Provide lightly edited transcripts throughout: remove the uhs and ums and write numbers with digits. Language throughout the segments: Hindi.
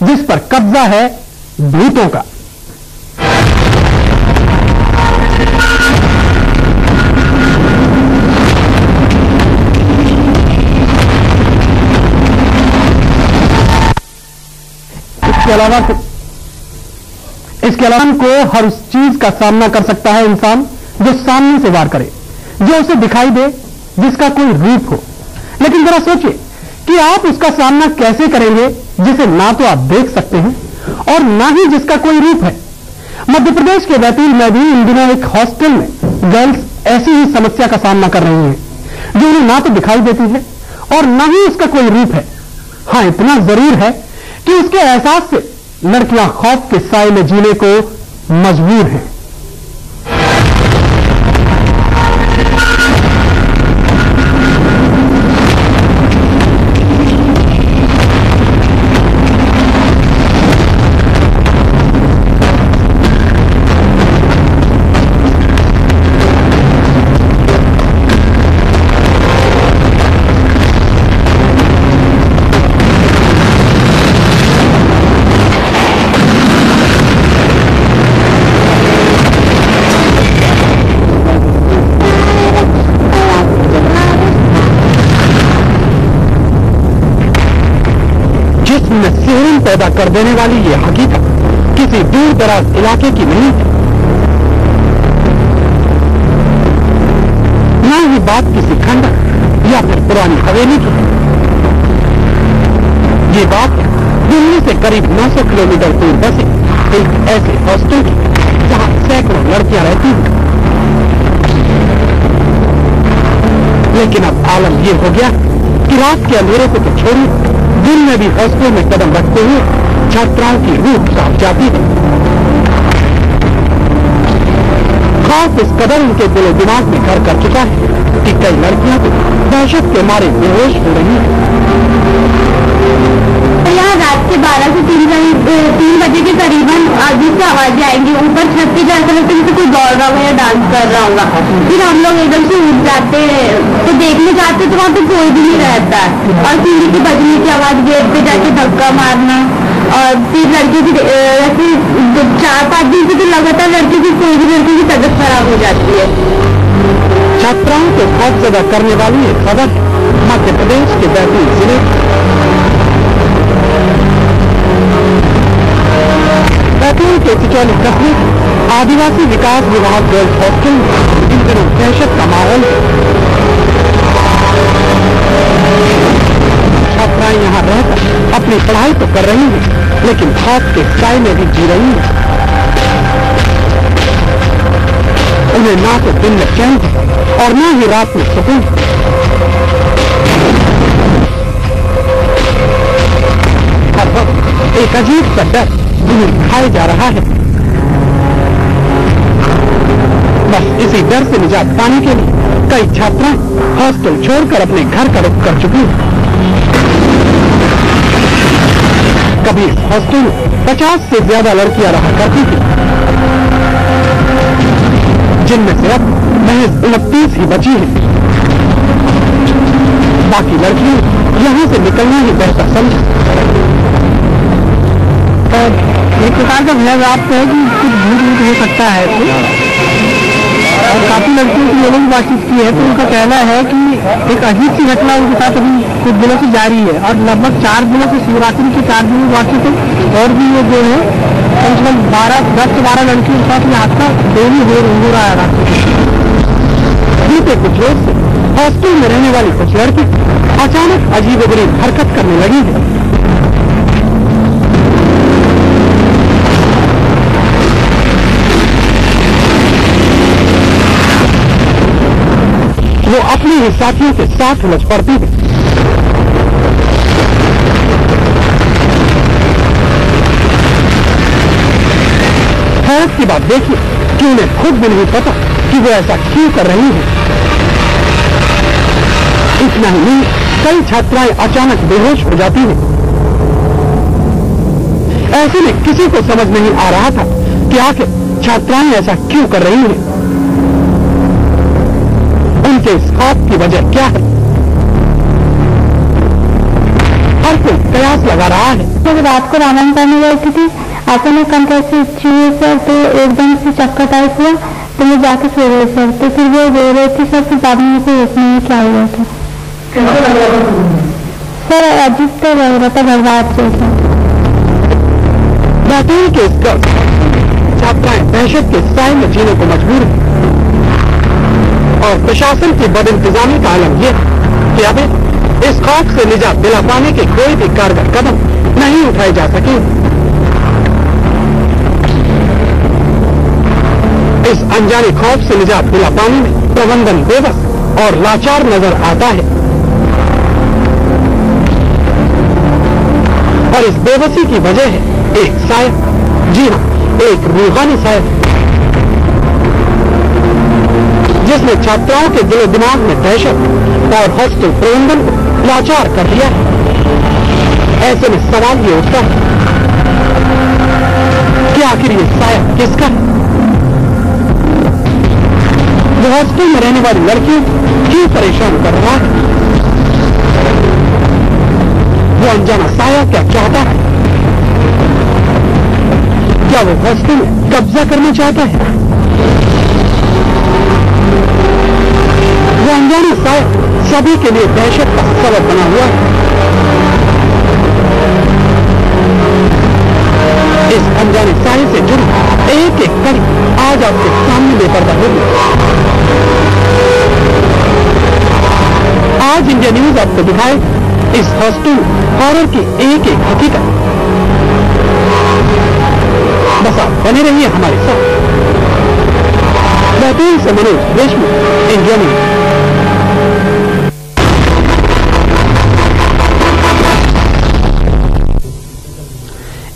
जिस पर कब्जा है भूतों का। इसके अलावा को हर उस चीज का सामना कर सकता है इंसान जो सामने से वार करे, जो उसे दिखाई दे, जिसका कोई रूप हो। लेकिन जरा सोचिए कि आप उसका सामना कैसे करेंगे जिसे ना तो आप देख सकते हैं और ना ही जिसका कोई रूप है। मध्य प्रदेश के बैतूल में भी इन दिनों एक हॉस्टल में गर्ल्स ऐसी ही समस्या का सामना कर रही हैं जो उन्हें ना तो दिखाई देती है और ना ही उसका कोई रूप है। हां, इतना जरूर है कि उसके एहसास से लड़कियां खौफ के साए में जीने को मजबूर हैं। सिहरन पैदा कर देने वाली ये हकीकत किसी दूर दराज इलाके की नहीं है, ना ही बात किसी खंडर या फिर पुरानी हवेली की। ये बात दिल्ली से करीब 900 किलोमीटर दूर बसे एक ऐसे हॉस्टल की जहां सैकड़ों लड़कियां रहती हैं। लेकिन अब आलम यह हो गया कि रात के अंधेरे को तो छोड़िए, दिन में भी हॉस्टल में कदम रखते हुए छात्राओं की रूह कांप जाती है। खौफ इस कदर उनके दिलो दिमाग में घर कर चुका है कि कई लड़कियां तो दहशत के मारे बेहोश हो रही हैं। यहाँ रात के 12 से 3 बजे के करीबन अजीब सी आवाजें आएंगी। ऊपर छत पे ऐसा लगता है जैसे कोई दौड़ रहा हो या डांस कर रहा होगा। फिर हम लोग एकदम से उठ जाते हैं तो देखने जाते तो वहाँ पे कोई भी नहीं रहता है और सीढ़ी की बजने की आवाज, गेट पे जाके धक्का मारना। और फिर लड़की की ऐसे 4-5 दिन से तो लगातार लड़की की कोई भी लड़की की तबीयत खराब हो जाती है। छात्राओं को खौफजदा करने वाली एक खबर मध्य प्रदेश के बैतूल जिले बैतूल के चिचौली कस्बे आदिवासी विकास विभाग गर्ल्स हॉस्टल में इन दिनों दहशत का माहौल है। छात्राएं यहाँ रहकर अपनी पढ़ाई तो कर रही हैं, लेकिन खौफ के साए में भी जी रही हैं। उन्हें ना तो दिन में चैन और ना ही रात में सुकून। हर वक्त एक अजीब सा डर उन्हें खाए जा रहा है। बस इसी डर से निजात पाने के लिए कई छात्राएं हॉस्टल छोड़कर अपने घर का रुख कर चुकी हैं। कभी इस हॉस्टल में 50 से ज्यादा लड़कियां रहा करती थी, जिनमें से अब महज 29 ही बची हैं। बाकी लड़कियों यहां से निकलना ही बेहतर समझा। एक प्रकार का भय आपको है कि कुछ भूत हो सकता है और काफी लड़कियों की लोगों की बातचीत की है तो उनका कहना है कि एक अजीब सी घटना उनके साथ अभी कुछ दिनों से जारी है और लगभग 4 दिनों से शिवरात्रि के 4 दिन बातचीत है और भी ये जो है कम से कम 10 से 12 लड़कियों के साथ ये हादसा डेली हो रहा है। बीते कुछ रोज से हॉस्टल में रहने वाली कुछ लड़की अचानक अजीबोगरीब हरकत करने लगी है। वो अपने ही साथियों के साथ उलझ पड़ती है। हैरत की बात देखिए कि उन्हें खुद भी नहीं पता कि वो ऐसा क्यों कर रही है। इतना ही नहीं, कई छात्राएं अचानक बेहोश हो जाती हैं। ऐसे में किसी को समझ नहीं आ रहा था कि आखिर छात्राएं ऐसा क्यों कर रही हैं, उनके इस खौफ की वजह क्या है। हर कोई कयास लगा रहा है। जब रात को रामायण पढ़ने गई थी, अचानक कंठ ऐसे छुए सर, तो एकदम से चक्कर टाइप हुआ, तो मैं जाके सो गई सर। तो फिर वो रो रही थी सर, फिर बाद में मुझे होश नहीं क्या हुआ था। कैसा लग रहा था सर? अजीब तो लग रहा था, बर्बाद जैसा। बैतूल के इस छात्राएं दहशत के साए में जीने को मजबूर हैं और प्रशासन की बदइंतजामी का आलम यह कि अब इस खौफ से निजात दिला पाने के कोई भी कारगर कदम नहीं उठाए जा सके। इस अनजाने खौफ से निजात दिला पाने में प्रबंधन बेबस और लाचार नजर आता है और इस बेबसी की वजह है एक शायद, जी हाँ, एक रूहानी शायद, जिसने छात्राओं के दिलो दिमाग में दहशत और हॉस्टल प्रबंधन को लाचार कर दिया है। ऐसे में सवाल ये उठता है कि आखिर ये शायद किसका है? वो हॉस्टल में रहने वाली लड़कियों क्यों परेशान कर रहा है? वो अनजाना साया क्या चाहता है? क्या वो हॉस्टल में कब्जा करना चाहता है? वो अनजाना साया सभी के लिए दहशत का सबब बना हुआ है। इस अनजाने साये से जुड़ी एक एक कड़ी आज आपके सामने बेपर्दा होगी। आज इंडिया न्यूज आपको दिखाए इस हॉस्टल हॉरर की एक एक हकीकत। बस आप बने रहिए हमारे साथ। बैतूल से मनोज देशमुख, इंडिया न्यूज।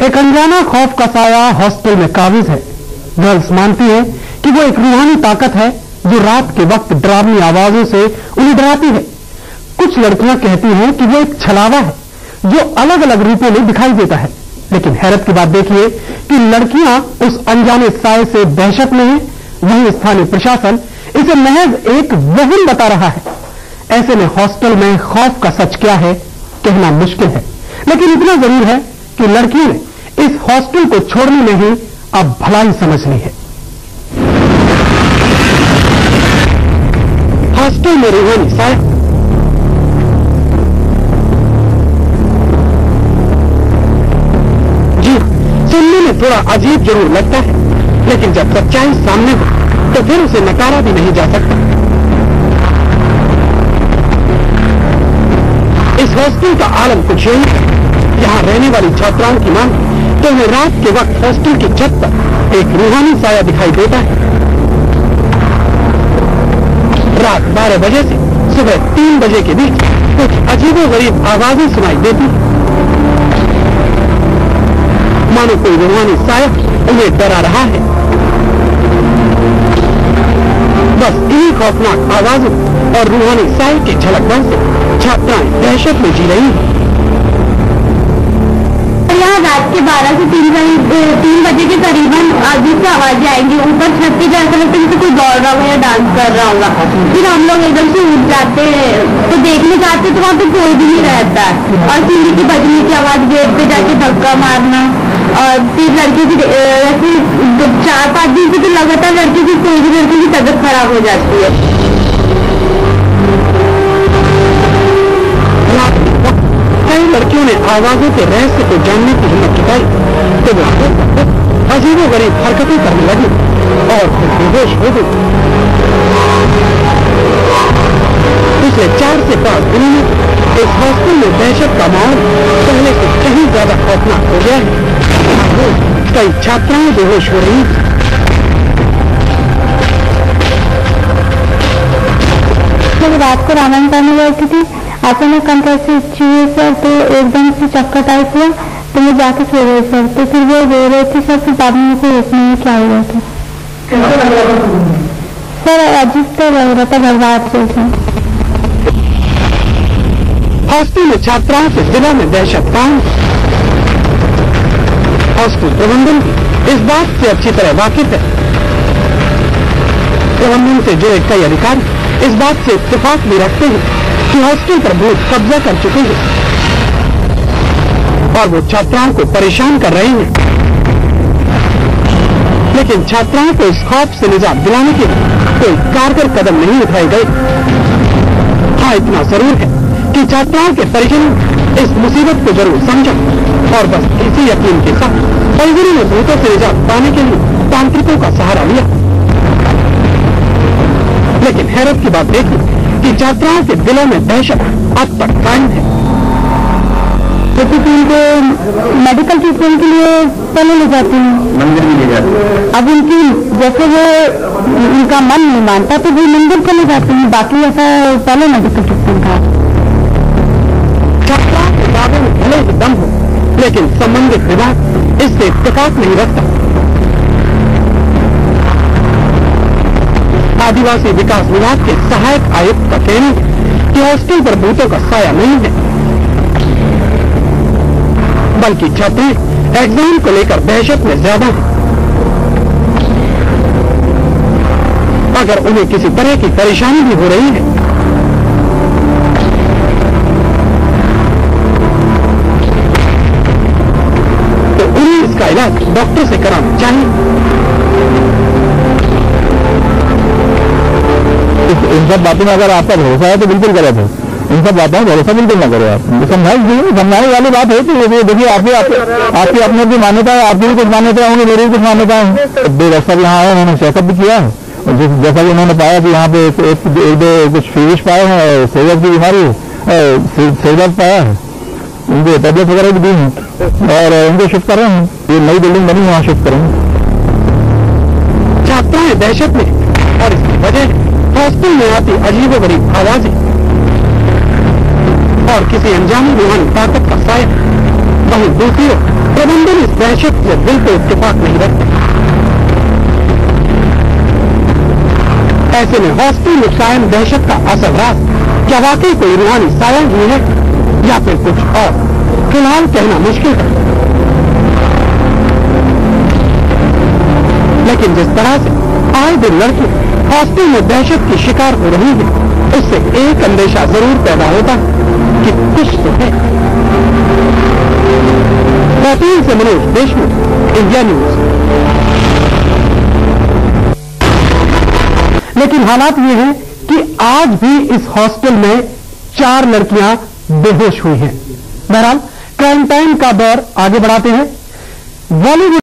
एक अनजाना खौफ का साया हॉस्टल में काबिज है। गर्ल्स मानती है कि वो एक रूहानी ताकत है जो रात के वक्त डरावनी आवाजों से उन्हें डराती है। कुछ लड़कियां कहती हैं कि वो एक छलावा है जो अलग अलग रूपों में दिखाई देता है। लेकिन हैरत की बात देखिए कि लड़कियां उस अनजाने साये से दहशत में है, वहीं स्थानीय प्रशासन इसे महज एक वहम बता रहा है। ऐसे में हॉस्टल में खौफ का सच क्या है कहना मुश्किल है, लेकिन इतना जरूर है कि लड़कियों ने इस हॉस्टल को छोड़ने में ही अब भलाई समझ ली है। हॉस्टल में रूहानी साया। जी, सुनने में थोड़ा अजीब जरूर लगता है, लेकिन जब सच्चाई सामने हो तो फिर उसे नकारा भी नहीं जा सकता। इस हॉस्टल का आलम कुछ यही है। यहाँ रहने वाली छात्राओं की मांग तो उन्हें रात के वक्त हॉस्टल की छत पर एक रूहानी साया दिखाई देता है। रात 12 बजे से सुबह 3 बजे के बीच कुछ अजीबोगरीब आवाजें सुनाई देती, मानो कोई रूहानी साया उन्हें डरा रहा है। बस इन्हीं खौफनाक आवाजों और रूहानी साये की झलक भर से छात्राएं दहशत में जी रही हैं। यहाँ रात के 12 से 3 बजे के करीबन अजीब सी आवाजें आएंगी। ऊपर छत पे ऐसा लगता है जैसे कोई दौड़ रहा हो या डांस कर रहा होगा। फिर हम लोग एकदम से उठ जाते हैं, तो देखने जाते हैं तो वहाँ पे कोई भी नहीं रहता है। और सीढ़ी की बजने की आवाज, गेट पे जाके धक्का मारना, और फिर लड़की की ऐसे 4-5 दिन से तो लगातार लड़की की कोई भी लड़की की तबीयत खराब हो जाती है। कई लड़कियों ने आवाजों के रहस्य को जानने की हिम्मत जुटाई तो वो अजीबोगरीब हरकतें करने लगी और फिर बेहोश हो गई। पिछले 4 से 5 दिनों में इस हॉस्टल में दहशत का माहौल पहले से कहीं ज्यादा खौफनाक हो गया है। कई छात्राएं बेहोश हो रही हैं। जब रात को रामायण पढ़ने गई थी, अचानक कंठ ऐसे छुए सर, तो एकदम से चक्कर टाइप हुआ, तो मैं जाके सो गई सर। तो फिर वो रो रही थी सर, फिर बाद में मुझे होश नहीं क्या हुआ था। कैसा लग रहा था सर? अजीब तो लग रहा था, बर्बाद जैसा। हॉस्टल में छात्राओं से जिला में दहशत कायम। हॉस्टल प्रबंधन इस बात से अच्छी तरह वाकिफ है। प्रबंधन से जुड़े कई अधिकारी इस बात से इत्तेफाक भी रखते हैं कि हॉस्टल पर भूत कब्जा कर चुके हैं। और वो छात्राओं को परेशान कर रहे हैं। लेकिन छात्राओं को इस खौफ से निजात दिलाने के लिए कोई कारगर कदम नहीं उठाए गए। हाँ, इतना जरूर है कि छात्राओं के परिजन इस मुसीबत को जरूर समझा और बस इसी यकीन के साथ परिजनों ने भूतों से निजात पाने के लिए तांत्रिकों का सहारा लिया। लेकिन हैरत की बात देखिए कि छात्राओं के दिलों में दहशत अब तक कायम है। जैसे कि उनको मेडिकल ट्रीटमेंट के लिए पहले ले जाते हैं, मंदिर भी ले जाते हैं। अब उनकी जैसे वो उनका मन नहीं मानता तो वो मंदिर को ले जाते हैं, बाकी ऐसा पहले मेडिकल ट्रीटमेंट का। छात्राओं के दावे में भले ही दम हो, लेकिन संबंधित विभाग इससे इत्तेफाक नहीं रखता। आदिवासी विकास विभाग के सहायक आयुक्त का कहना है कि हॉस्टल पर भूतों का साया नहीं है, बल्कि छात्र एग्जाम को लेकर दहशत में ज्यादा है। अगर उन्हें किसी तरह की परेशानी भी हो रही है तो उन्हें इसका इलाज डॉक्टर से कराना चाहिए। इन सब बातों में अगर आपका भरोसा है तो बिल्कुल गलत है। इन सब बातों में भरोसा बिल्कुल ना करो आप। समझाने वाली बात है कि देखिए आपकी अपनी भी मान्यता है, आपकी भी कुछ मान्यता होंगी, मेरी भी कुछ मान्यता है। डॉक्टर साहब यहाँ आए, उन्होंने चेकअप भी किया है और जैसा कि उन्होंने पाया कि यहाँ पे एक दो कुछ फीविश पाए हैं, सेजर की बीमारी सेजर पाया है, उनको टेबलेट वगैरह भी दी है और उनको शिफ्ट कर रहे हैं। ये नई बिल्डिंग बनी वहाँ शिफ्ट करेंगे। छात्राएं दहशत में और इसकी वजह हॉस्टल में आती अजीबोगरीब आवाजें और किसी अनजानी रूहानी ताकत का साया। वहीं दूसरी ओर प्रबंधन इस दहशत से बिल्कुल इत्तेफाक नहीं रखते। ऐसे में हॉस्टल में कायम दहशत का असल राज क्या वाकई कोई रूहानी साया ही है या फिर कुछ और, फिलहाल कहना मुश्किल है। लेकिन जिस तरह से आए दिन लड़की हॉस्टल में दहशत की शिकार हो रही है, उससे एक अंदेशा जरूर पैदा होता है कि कुछ तो है। बैतूल से मनोज देशमुख, इंडिया न्यूज। लेकिन हालात ये हैं कि आज भी इस हॉस्टल में 4 लड़कियां बेहोश हुई हैं। बहरहाल क्राइम टाइम का दौर आगे बढ़ाते हैं। बॉलीवुड